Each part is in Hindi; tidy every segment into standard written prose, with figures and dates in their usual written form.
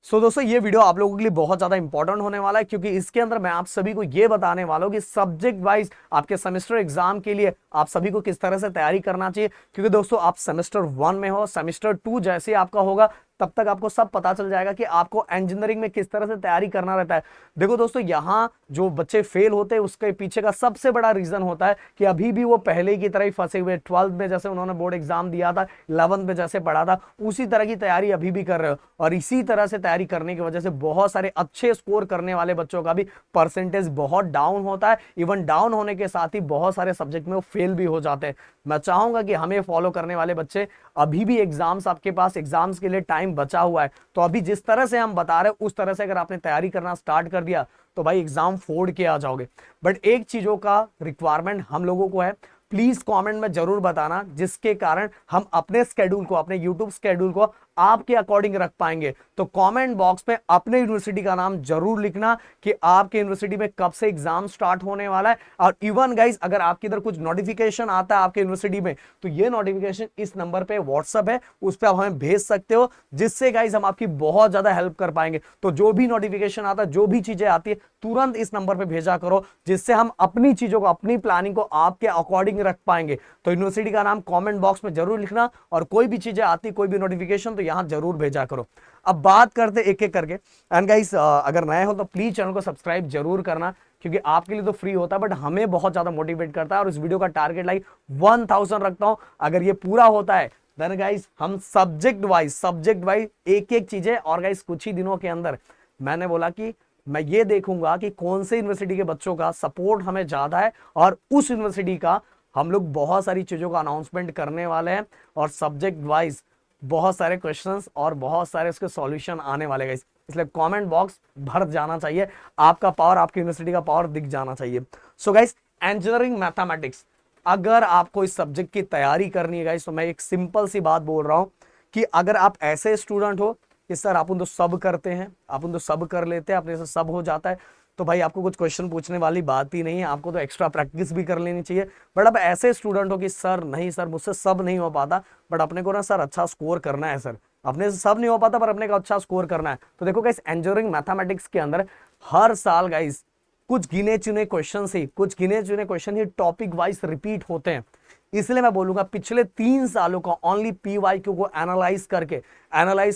दोस्तों ये वीडियो आप लोगों के लिए बहुत ज्यादा इंपॉर्टेंट होने वाला है, क्योंकि इसके अंदर मैं आप सभी को ये बताने वाला हूं कि सब्जेक्ट वाइज आपके सेमेस्टर एग्जाम के लिए आप सभी को किस तरह से तैयारी करना चाहिए। क्योंकि दोस्तों आप सेमेस्टर 1 में हो, सेमेस्टर 2 जैसे आपका होगा तब तक आपको सब पता चल जाएगा कि आपको इंजीनियरिंग में किस तरह से तैयारी करना रहता है। देखो दोस्तों, यहाँ जो बच्चे फेल होते हैं उसके पीछे का सबसे बड़ा रीजन होता है कि अभी भी वो पहले की तरह ही फंसे हुए। 12th में जैसे उन्होंने बोर्ड एग्जाम दिया था, 11th में जैसे पढ़ा था, उसी तरह की तैयारी अभी भी कर रहे हो। और इसी तरह से तैयारी करने की वजह से बहुत सारे अच्छे स्कोर करने वाले बच्चों का भी परसेंटेज बहुत डाउन होता है। इवन डाउन होने के साथ ही बहुत सारे सब्जेक्ट में वो फेल भी हो जाते हैं। मैं चाहूंगा कि हमें फॉलो करने वाले बच्चे, अभी भी एग्जाम्स आपके पास, एग्जाम्स के लिए टाइम बचा हुआ है, तो अभी जिस तरह से हम बता रहे हैं उस तरह से अगर आपने तैयारी करना स्टार्ट कर दिया तो भाई एग्जाम फोड़ के आ जाओगे। बट एक चीजों का रिक्वायरमेंट हम लोगों को है, प्लीज कमेंट में जरूर बताना, जिसके कारण हम अपने स्केड्यूल को, अपने यूट्यूब स्केड्यूल को आपके अकॉर्डिंग रख पाएंगे। तो कमेंट बॉक्स में अपने यूनिवर्सिटी का नाम जरूर लिखना कि आपके यूनिवर्सिटी में कब से एग्जाम स्टार्ट होने वाला है। और इवन गाइस, अगर आपके इधर कुछ नोटिफिकेशन आता है आपके यूनिवर्सिटी में, तो ये नोटिफिकेशन इस नंबर पे व्हाट्सएप है, उस पर आप हमें भेज सकते हो, जिससे गाइस हम आपकी बहुत ज्यादा हेल्प कर पाएंगे। तो जो भी नोटिफिकेशन आता है, जो भी चीजें आती है, तुरंत इस नंबर पे भेजा करो, जिससे हम अपनी चीजों को, अपनी प्लानिंग को आपके अकॉर्डिंग रख पाएंगे। तो यूनिवर्सिटी का नाम कमेंट बॉक्स में जरूर लिखना, और कोई भी चीजें आती, कोई भी नोटिफिकेशन, तो यहां जरूर भेजा करो। अब बात करते एक एक करके। एंड गाइस, अगर नए हो तो प्लीज चैनल को सब्सक्राइब जरूर करना, क्योंकि आपके लिए तो फ्री होता है बट हमें बहुत ज्यादा मोटिवेट करता है। और इस वीडियो का टारगेट लाइक 1000 रखता हूं। अगर ये पूरा होता है देन गाइस हम सब्जेक्ट वाइज एक एक चीजें, और गाइस कुछ ही दिनों के अंदर मैंने बोला कि मैं ये देखूंगा कि कौन से यूनिवर्सिटी के बच्चों का सपोर्ट हमें ज्यादा है, और उस यूनिवर्सिटी का हम लोग बहुत सारी चीजों का अनाउंसमेंट करने वाले हैं। और सब्जेक्ट वाइज बहुत सारे क्वेश्चंस और बहुत सारे उसके सॉल्यूशन आने वाले हैं, इसलिए कमेंट बॉक्स भर जाना चाहिए, आपका पावर, आपकी यूनिवर्सिटी का पावर दिख जाना चाहिए। सो गाइस, इंजीनियरिंग मैथमेटिक्स, अगर आपको इस सब्जेक्ट की तैयारी करनी है गाइस, तो मैं एक सिंपल सी बात बोल रहा हूं कि अगर आप ऐसे स्टूडेंट हो कि सर अपन तो सब करते हैं, अपन तो सब कर लेते हैं, अपने से सब हो जाता है, तो भाई आपको कुछ क्वेश्चन पूछने वाली बात ही नहीं है, आपको तो एक्स्ट्रा प्रैक्टिस भी कर लेनी चाहिए। बट अब ऐसे स्टूडेंट हो कि सर नहीं सर, मुझसे सब नहीं हो पाता, बट अपने को ना सर अच्छा स्कोर करना है, सर अपने से सब नहीं हो पाता पर अपने को अच्छा स्कोर करना है, तो देखो गाइस, इंजीनियरिंग मैथमेटिक्स के अंदर हर साल गाइस कुछ गिने चुने क्वेश्चन ही टॉपिक वाइज रिपीट होते हैं। इसलिए मैं बोलूंगा पिछले 3 सालों का ओनली पीवाईक्यू को एनालाइज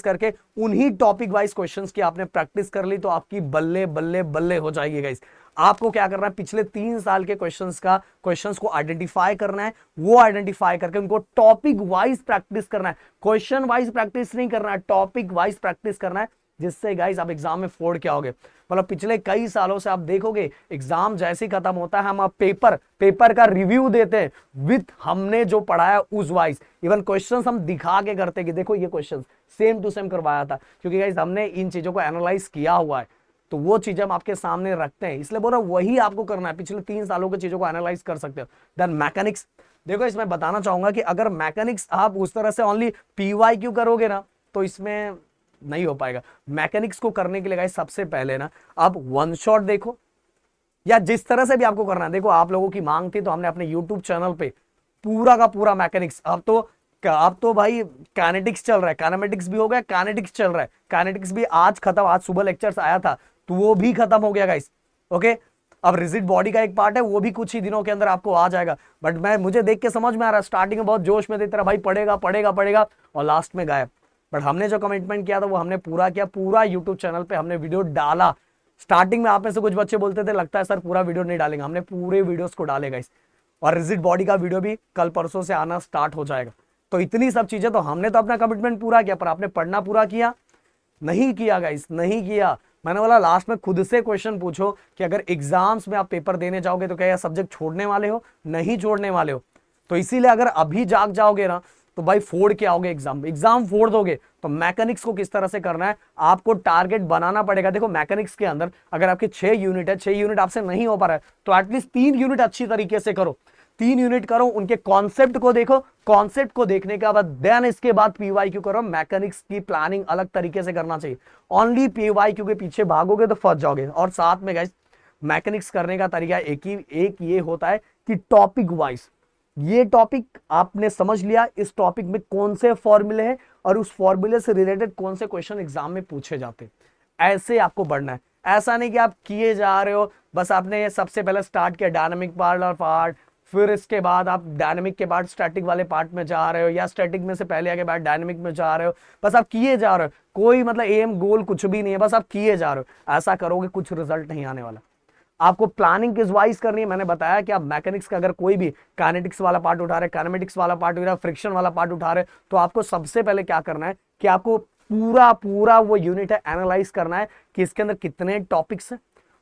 करके उन्हीं टॉपिक वाइज क्वेश्चंस की आपने प्रैक्टिस कर ली, तो आपकी बल्ले बल्ले बल्ले हो जाएगी गाइस। आपको क्या करना है, पिछले 3 साल के क्वेश्चंस को आइडेंटिफाई करना है, वो आइडेंटिफाई करके उनको टॉपिक वाइज प्रैक्टिस करना है, क्वेश्चन वाइज प्रैक्टिस नहीं करना है, टॉपिक वाइज प्रैक्टिस करना है, जिससे गाइस आप एग्जाम में फोड़ के आओगे। मतलब पिछले कई सालों से आप देखोगे एग्जाम जैसे ही खत्म होता है, हम आप पेपर का रिव्यू देते हैं विथ हमने जो पढ़ाया उस वाइज, इवन क्वेश्चंस हम दिखा के करते कि देखो ये क्वेश्चंस सेम टू सेम करवाया था, क्योंकि गाइस हमने इन चीजों को एनालाइज किया हुआ है, तो वो चीजें हम आपके सामने रखते हैं। इसलिए बोल रहा वही आपको करना है, पिछले 3 सालों की चीजों को एनालाइज कर सकते हो। देन मैकेनिक्स, देखो इसमें बताना चाहूंगा कि अगर मैकेनिक्स आप उस तरह से ओनली पीवाईक्यू करोगे ना, तो इसमें नहीं हो पाएगा। मैकेनिक्स को करने के लिए गाइस सबसे पहले ना आप वन शॉट देखो, या जिस तरह से भी आपको करना है, देखो आप लोगों की मांग थी तो हमने अपने यूट्यूब चैनल पे पूरा का पूरा मैकेनिक्स, अब तो भाई काइनेटिक्स चल रहा है, काइनेमेटिक्स भी हो गया, काइनेटिक्स चल रहा है, काइनेटिक्स भी आज खत्म, आज सुबह लेक्चर्स आया था तो वो भी खत्म हो गया गाइस। ओके, अब रिजिड बॉडी का एक पार्ट है, वो भी कुछ ही दिनों के अंदर आपको आ जाएगा। बट मुझे देख के समझ में आ रहा है, स्टार्टिंग में बहुत जोश में थे तरह भाई पढ़ेगा पढ़ेगा पढ़ेगा, और लास्ट में गायब। बट हमने जो कमिटमेंट किया था वो हमने पूरा किया, पूरा यूट्यूब चैनल पे हमने वीडियो डाला। स्टार्टिंग में आप में से कुछ बच्चे बोलते थे लगता है सर पूरा वीडियो नहीं डालेंगे, हमने पूरे वीडियोस को डालेगा इस, और रिजिड बॉडी का वीडियो भी कल परसों से आना स्टार्ट हो जाएगा। तो इतनी सब चीजें, तो हमने तो अपना कमिटमेंट पूरा किया, पर आपने पढ़ना पूरा किया नहीं किया गाइस, नहीं किया। मैंने बोला लास्ट में खुद से क्वेश्चन पूछो कि अगर एग्जाम्स में आप पेपर देने जाओगे तो क्या यह सब्जेक्ट छोड़ने वाले हो, नहीं छोड़ने वाले हो। तो इसीलिए अगर अभी जाग जाओगे ना तो भाई फोड़ के आओगे, एग्जाम फोड़ दोगे। तो मैकेनिक्स को किस तरह से करना है, आपको टारगेट बनाना पड़ेगा। देखो मैकेनिक्स के अंदर अगर आपके 6 यूनिट है, 6 यूनिट आपसे नहीं हो पा रहा है, तो एटलीस्ट 3 यूनिट अच्छी तरीके से करो, 3 यूनिट करो, उनके कॉन्सेप्ट को देखो, कॉन्सेप्ट को देखने के बाद देन इसके बाद पीवाईक्यू करो। मैकेनिक्स की प्लानिंग अलग तरीके से करना चाहिए, ओनली पीवाईक्यू के पीछे भागोगे तो फंस जाओगे। और साथ में गाइस मैकेनिक्स करने का तरीका एक ये होता है कि टॉपिक वाइज ये टॉपिक आपने समझ लिया, इस टॉपिक में कौन से फॉर्मूले हैं और उस फॉर्मूले से रिलेटेड कौन से क्वेश्चन एग्जाम में पूछे जाते हैं, ऐसे आपको बढ़ना है। ऐसा नहीं कि आप किए जा रहे हो, बस आपने सबसे पहले स्टार्ट किया डायनामिक पार्ट, फिर इसके बाद आप डायनामिक के बाद स्टैटिक वाले पार्ट में जा रहे हो, या स्टैटिक में से पहले आगे बाद डायनामिक में जा रहे हो, बस आप किए जा रहे हो, कोई मतलब एम गोल कुछ भी नहीं है, बस आप किए जा रहे हो। ऐसा करोगे कुछ रिजल्ट नहीं आने वाला। आपको प्लानिंग किस वाइज करनी है, मैंने बताया कि आप मैकेनिक्स का अगर कोई भी काइनेटिक्स वाला पार्ट उठा रहे, काइनेमेटिक्स वाला पार्ट उठा रहे, फ्रिक्शन वाला पार्ट उठा रहे, तो आपको सबसे पहले क्या करना है कि आपको पूरा पूरा वो यूनिट है एनालाइज करना है कि इसके अंदर कितने टॉपिक्स हैं,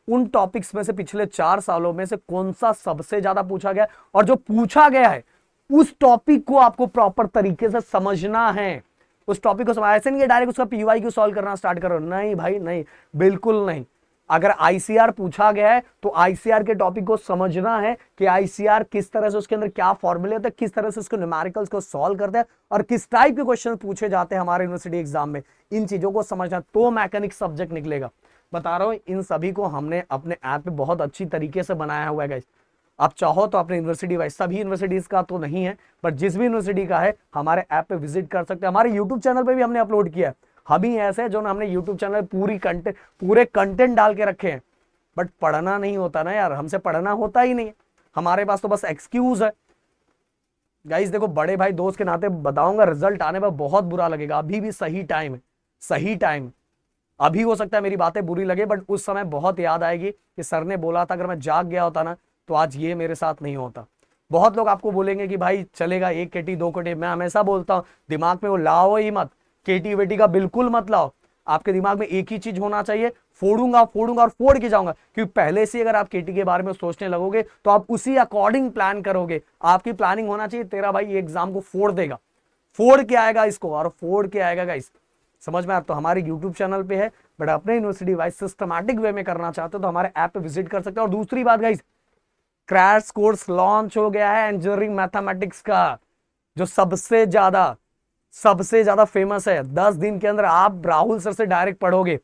उन टॉपिक्स में से पिछले 4 सालों में से कौन सा सबसे ज्यादा पूछा गया, और जो पूछा गया है उस टॉपिक को आपको प्रॉपर तरीके से समझना है। उस टॉपिक को समझ, ऐसे नहीं डायरेक्ट उसका पीवाई क्यू सॉल्व करना स्टार्ट करो, नहीं भाई नहीं, बिल्कुल नहीं। अगर आईसीआर पूछा गया है तो आईसीआर के टॉपिक को समझना है कि आईसीआर किस तरह से, उसके अंदर क्या फॉर्मूले होते हैं, किस तरह से उसको न्यूमेरिकल्स को सॉल्व करते हैं और किस टाइप के क्वेश्चन पूछे जाते हैं हमारे यूनिवर्सिटी एग्जाम में। इन चीजों को समझना तो मैकेनिक्स सब्जेक्ट निकलेगा। बता रहा हूं, इन सभी को हमने अपने ऐप पे बहुत अच्छी तरीके से बनाया हुआ है गाइस। आप चाहो तो अपने यूनिवर्सिटी वाइज, सभी यूनिवर्सिटीज का तो नहीं है, बट जिस भी यूनिवर्सिटी का है हमारे ऐप पे विजिट कर सकते हैं। हमारे यूट्यूब चैनल पे भी हमने अपलोड किया है। हम ही ऐसे जो हमने यूट्यूब चैनल पूरे कंटेंट डाल के रखे हैं, बट पढ़ना नहीं होता ना यार, हमसे पढ़ना होता ही नहीं, हमारे पास तो बस एक्सक्यूज है। गाइस देखो, बड़े भाई दोस्त के नाते बताऊंगा, रिजल्ट आने पर बहुत बुरा लगेगा, अभी भी सही टाइम है, सही टाइम। अभी हो सकता है मेरी बातें बुरी लगे, बट उस समय बहुत याद आएगी कि सर ने बोला था, अगर मैं जाग गया होता ना तो आज ये मेरे साथ नहीं होता। बहुत लोग आपको बोलेंगे कि भाई चलेगा 1 केटी 2 केटी, मैं हमेशा बोलता हूं दिमाग में वो लाओ ही मत, केटी वेटी का बिल्कुल मत लाओ। आपके दिमाग में एक ही चीज होना चाहिए, फोड़ूंगा फोड़ूंगा और फोड़ के जाऊंगा। क्योंकि पहले से अगर आप केटी के बारे में सोचने लगोगे तो आप उसी अकॉर्डिंग प्लान करोगे। आपकी प्लानिंग होना चाहिए तेरा भाई एग्जाम को फोड़ देगा, फोड़ के आएगा इसको और फोड़ के आएगा गाइस। समझ में? आप तो हमारे यूट्यूब चैनल पे है, बट अपने यूनिवर्सिटी वाइज सिस्टमैटिक वे में करना चाहते हो तो हमारे ऐप पे विजिट कर सकते हो। और दूसरी बात गाइस, क्रैश कोर्स लॉन्च हो गया है इंजीनियरिंग मैथमेटिक्स का, जो सबसे ज्यादा फेमस है। 10 दिन के अंदर आप राहुल सर से डायरेक्ट पढ़ोगे,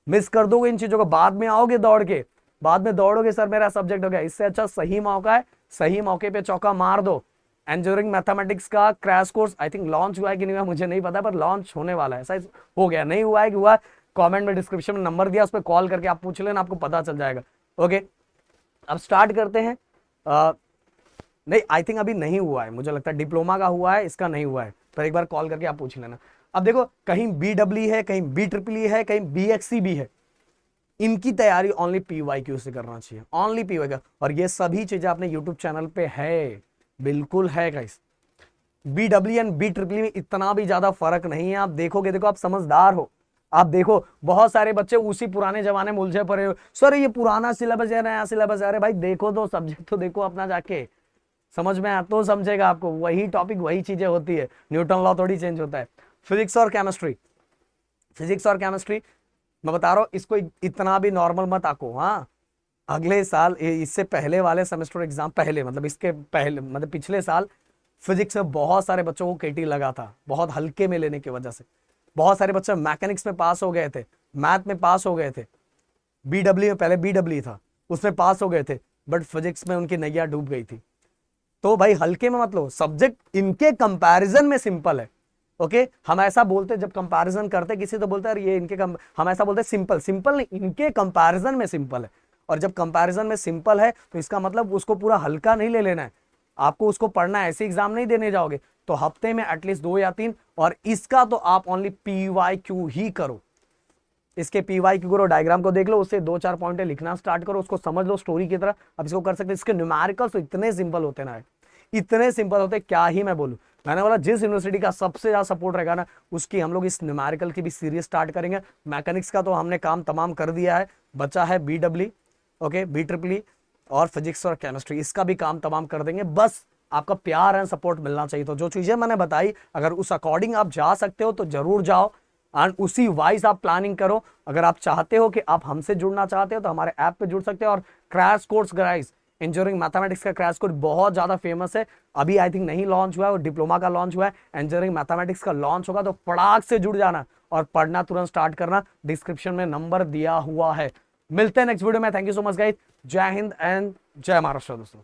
मिस कर दोगे इन चीजों को, बाद में आओगे दौड़ के, बाद में दौड़ोगे सर मेरा सब्जेक्ट हो गया। इससे अच्छा सही मौका है, सही मौके पे चौका मार दो। इंजीनियरिंग मैथमेटिक्स का crash course I think launch हुआ है कि नहीं हुआ मुझे नहीं पता, पर लॉन्च होने वाला है, शायद हो गया, नहीं हुआ है कि हुआ, कमेंट में डिस्क्रिप्शन में नंबर दिया, उस पर कॉल करके आप पूछ लेना, आपको पता चल जाएगा। ओके, अब स्टार्ट करते हैं। नहीं, आई थिंक अभी नहीं हुआ है, मुझे लगता है डिप्लोमा का हुआ है, इसका नहीं हुआ है, पर एक बार कॉल करके आप पूछ लेना। अब देखो, कहीं BEE है, कहीं BEEE है, कहीं BXC भी है। इनकी तैयारी ओनली PYQ से करना चाहिए, ओनली PYQ। और ये सभी चीजें अपने यूट्यूब चैनल पे है, बिल्कुल है गाइस। BEE एंड BEEE में इतना भी ज्यादा फर्क नहीं है। आप देखोगे, देखो आप समझदार हो, आप देखो बहुत सारे बच्चे उसी पुराने जमाने में उलझे पड़े हो, सर ये पुराना सिलेबस है, नया सिलेबस है। अरे भाई देखो तो सब्जेक्ट तो देखो अपना जाके, समझ में आ तो समझेगा आपको, वही टॉपिक वही चीजें होती है, न्यूटन लॉ थोड़ी चेंज होता है। फिजिक्स और केमिस्ट्री, मैं बता रहा हूं, इसको इतना भी नॉर्मल मत आको। हाँ, अगले साल, इससे पहले वाले सेमेस्टर एग्जाम, पहले मतलब इसके पहले मतलब पिछले साल फिजिक्स में बहुत सारे बच्चों को केटी लगा था, बहुत हल्के में लेने की वजह से। बहुत सारे बच्चे मैकेनिक्स में पास हो गए थे, मैथ में पास हो गए थे, BEE में पहले BEE था उसमें पास हो गए थे, बट फिजिक्स में उनकी नैया डूब गई थी। तो भाई हल्के में मत लो, सब्जेक्ट इनके कंपैरिजन में सिंपल है। ओके, हम ऐसा बोलते जब कंपैरिजन करते किसी तो बोलते हैं ये इनके हम ऐसा बोलते सिंपल नहीं, इनके कंपैरिजन में सिंपल है। और जब कंपैरिजन में सिंपल है तो इसका मतलब उसको पूरा हल्का नहीं ले लेना है, आपको उसको पढ़ना है, ऐसे एग्जाम नहीं देने जाओगे। तो हफ्ते में एटलीस्ट 2 या 3, और इसका तो आप ओनली PYQ ही करो। इसके PYQ करो, डायग्राम को देख लो, उससे 2-4 पॉइंट लिखना स्टार्ट करो, उसको समझ लो स्टोरी की तरह। अब इसको कर सकते, इसके न्यूमेरिकल्स तो इतने सिंपल होते ना, इतने सिंपल होते, क्या ही मैं बोलूं। मैंने बोला जिस यूनिवर्सिटी का सबसे ज्यादा सपोर्ट रहेगा ना, उसकी हम लोग इस न्यूमेरिकल की भी सीरीज स्टार्ट करेंगे। मैकेनिक्स का तो हमने काम तमाम कर दिया है, बचा है BEE, ओके, BEEE और फिजिक्स और केमिस्ट्री, इसका भी काम तमाम कर देंगे। बस आपका प्यार एंड सपोर्ट मिलना चाहिए। तो जो चीजें मैंने बताई, अगर उस अकॉर्डिंग आप जा सकते हो तो जरूर जाओ, एंड उसी वाइज आप प्लानिंग करो। अगर आप चाहते हो कि आप हमसे जुड़ना चाहते हो तो हमारे ऐप पे जुड़ सकते हो। और crash course guys, engineering mathematics का क्रैश कोर्स बहुत ज्यादा फेमस है, अभी आई थिंक नहीं लॉन्च हुआ है, और डिप्लोमा का लॉन्च हुआ है, इंजीनियरिंग मैथमेटिक्स का लॉन्च होगा तो फटाक से जुड़ जाना और पढ़ना तुरंत स्टार्ट करना। डिस्क्रिप्शन में नंबर दिया हुआ है। मिलते हैं नेक्स्ट वीडियो में। Thank you so much guys, जय हिंद एंड जय महाराष्ट्र दोस्तों।